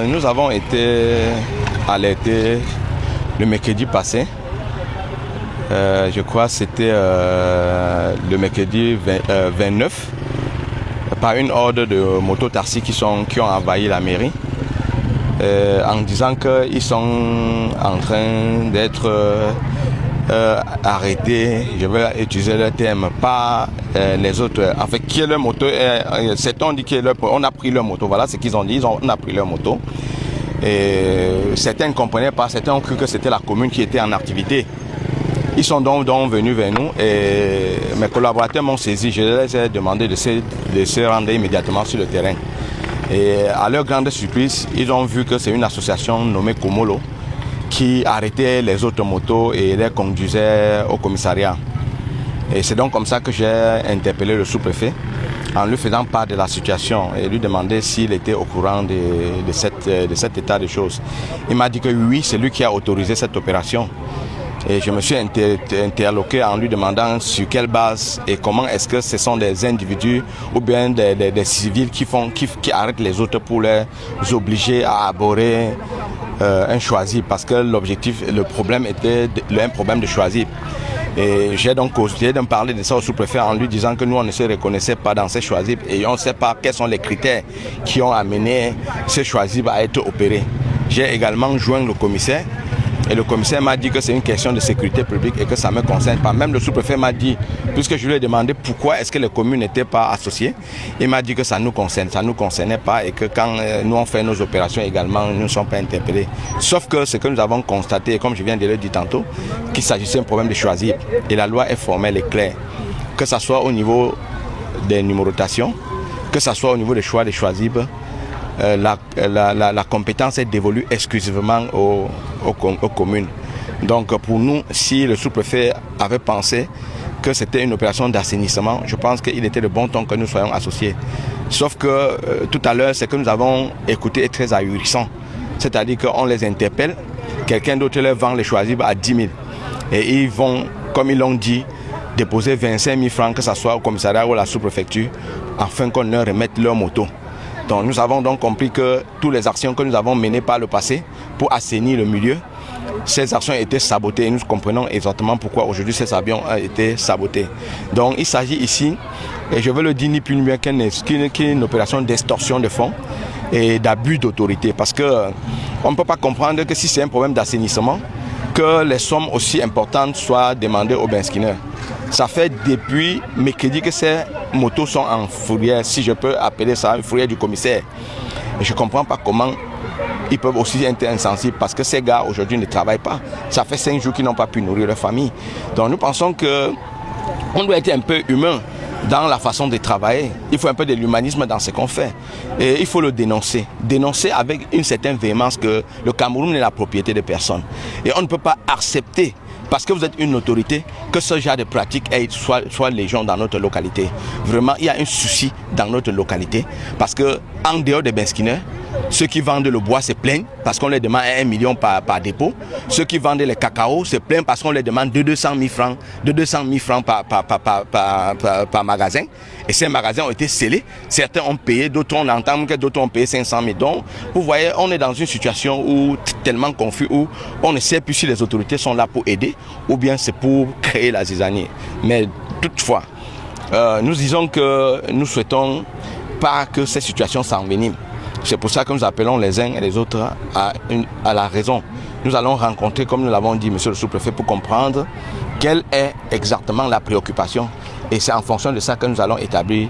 Nous avons été alertés le mercredi passé. Je crois que c'était le mercredi 29 par une ordre de mototaxis qui ont envahi la mairie en disant qu'ils sont en train d'être arrêtés, je vais utiliser le terme, par les autres. En fait, qui est leur moto? Certains dit qu'on a pris leur moto, voilà ce qu'ils ont dit, on a pris leur moto. Et certains ne comprenaient pas, certains ont cru que c'était la commune qui était en activité. Ils sont donc venus vers nous et mes collaborateurs m'ont saisi. Je les ai demandé de se rendre immédiatement sur le terrain. Et à leur grande surprise, ils ont vu que c'est une association nommée Komolo qui arrêtait les autres motos et les conduisait au commissariat. Et c'est donc comme ça que j'ai interpellé le sous-préfet en lui faisant part de la situation et lui demander s'il était au courant de cet état de choses. Il m'a dit que oui, c'est lui qui a autorisé cette opération. Et je me suis interloqué en lui demandant sur quelle base et comment est-ce que ce sont des individus ou bien des civils qui arrêtent les autres pour les obliger à aborder un choisi, parce que le problème était un problème de choisi. Et j'ai donc osé de parler de ça au sous-préfet en lui disant que nous on ne se reconnaissait pas dans ces choisis et on ne sait pas quels sont les critères qui ont amené ces choisis à être opérés. J'ai également joint le commissaire. Et le commissaire m'a dit que c'est une question de sécurité publique et que ça ne me concerne pas. Même le sous-préfet m'a dit, puisque je lui ai demandé pourquoi est-ce que les communes n'étaient pas associées, il m'a dit que ça nous concerne, ça ne nous concernait pas et que quand nous on fait nos opérations également, nous ne sommes pas interpellés. Sauf que ce que nous avons constaté, comme je viens de le dire tantôt, qu'il s'agissait d'un problème de choisir. Et la loi est formelle et claire, que ce soit au niveau des numérotations, que ce soit au niveau des choix des choisibles. La compétence est dévolue exclusivement aux communes. Donc pour nous, si le sous-préfet avait pensé que c'était une opération d'assainissement, je pense qu'il était de bon ton que nous soyons associés. Sauf que tout à l'heure, ce que nous avons écouté est très ahurissant. C'est-à-dire qu'on les interpelle, quelqu'un d'autre leur vend les choisibles à 10 000. Et ils vont, comme ils l'ont dit, déposer 25 000 francs, que ce soit au commissariat ou à la sous-préfecture, afin qu'on leur remette leur moto. Donc, nous avons donc compris que toutes les actions que nous avons menées par le passé pour assainir le milieu, ces actions étaient sabotées et nous comprenons exactement pourquoi aujourd'hui ces avions ont été sabotés. Donc il s'agit ici, et je veux le dire ni plus ni moins qu'une opération d'extorsion de fonds et d'abus d'autorité, parce qu'on ne peut pas comprendre que si c'est un problème d'assainissement, que les sommes aussi importantes soient demandées aux benskinners. Ça fait depuis mercredi que ces motos sont en fourrière, si je peux appeler ça une fourrière du commissaire. Et je ne comprends pas comment ils peuvent aussi être insensibles, parce que ces gars aujourd'hui ne travaillent pas. Ça fait 5 jours qu'ils n'ont pas pu nourrir leur famille. Donc nous pensons qu'on doit être un peu humain dans la façon de travailler. Il faut un peu de l'humanisme dans ce qu'on fait. Et il faut le dénoncer. Dénoncer avec une certaine véhémence que le Cameroun est la propriété de personne. Et on ne peut pas accepter, parce que vous êtes une autorité, que ce genre de pratique soit légion dans notre localité. Vraiment, il y a un souci dans notre localité, parce qu'en dehors des benskinners, ceux qui vendent le bois se plaignent parce qu'on les demande 1 million par dépôt. Ceux qui vendent les cacao se plaignent parce qu'on les demande 200 000 francs par magasin. Et ces magasins ont été scellés. Certains ont payé, d'autres on entend que d'autres ont payé 500 000. Donc, vous voyez, on est dans une situation où tellement confus, où on ne sait plus si les autorités sont là pour aider ou bien c'est pour créer la zizanie. Mais toutefois, nous disons que nous souhaitons pas que cette situation s'envenime. C'est pour ça que nous appelons les uns et les autres à la raison. Nous allons rencontrer, comme nous l'avons dit, monsieur le sous-préfet, pour comprendre quelle est exactement la préoccupation. Et c'est en fonction de ça que nous allons établir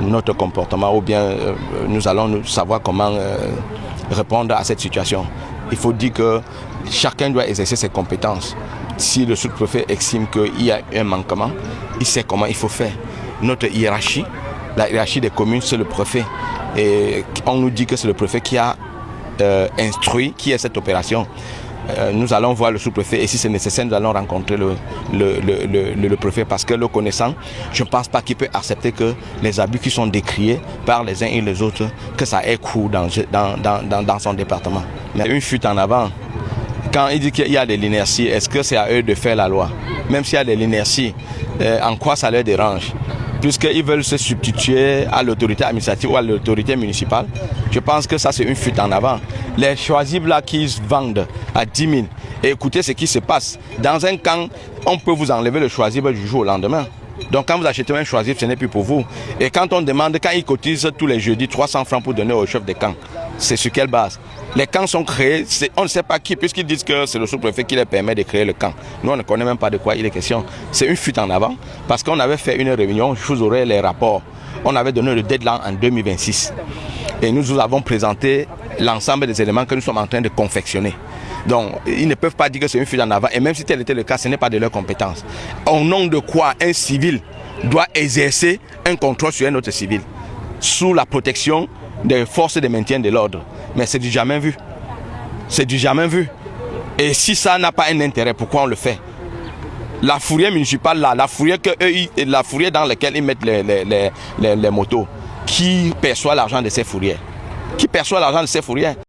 notre comportement, ou bien nous allons savoir comment répondre à cette situation. Il faut dire que chacun doit exercer ses compétences. Si le sous-préfet estime qu'il y a un manquement, il sait comment il faut faire. Notre hiérarchie, la hiérarchie des communes, c'est le préfet. Et on nous dit que c'est le préfet qui a instruit qui est cette opération. Nous allons voir le sous-préfet et si c'est nécessaire, nous allons rencontrer le préfet, parce que le connaissant, je ne pense pas qu'il peut accepter que les abus qui sont décriés par les uns et les autres, que ça ait cours dans son département. Mais une fuite en avant, quand il dit qu'il y a de l'inertie, est-ce que c'est à eux de faire la loi? Même s'il y a de l'inertie, en quoi ça leur dérange? puisqu'ils veulent se substituer à l'autorité administrative ou à l'autorité municipale. Je pense que ça, c'est une fuite en avant. Les choisibles là qui se vendent à 10 000, et écoutez ce qui se passe. Dans un camp, on peut vous enlever le choisible du jour au lendemain. Donc quand vous achetez un choisible, ce n'est plus pour vous. Et quand on demande, quand ils cotisent tous les jeudis 300 francs pour donner au chef des camps, c'est sur quelle base? Les camps sont créés, on ne sait pas qui, puisqu'ils disent que c'est le sous-préfet qui leur permet de créer le camp. Nous, on ne connaît même pas de quoi il est question. C'est une fuite en avant, parce qu'on avait fait une réunion, je vous aurai les rapports. On avait donné le deadline en 2026. Et nous vous avons présenté l'ensemble des éléments que nous sommes en train de confectionner. Donc, ils ne peuvent pas dire que c'est une fuite en avant. Et même si tel était le cas, ce n'est pas de leur compétence. Au nom de quoi un civil doit exercer un contrôle sur un autre civil, sous la protection des forces de maintien de l'ordre. Mais c'est du jamais vu. C'est du jamais vu. Et si ça n'a pas un intérêt, pourquoi on le fait? La fourrière municipale, là, la fourrière dans laquelle ils mettent les motos, qui perçoit l'argent de ces fourrières? Qui perçoit l'argent de ces fourrières?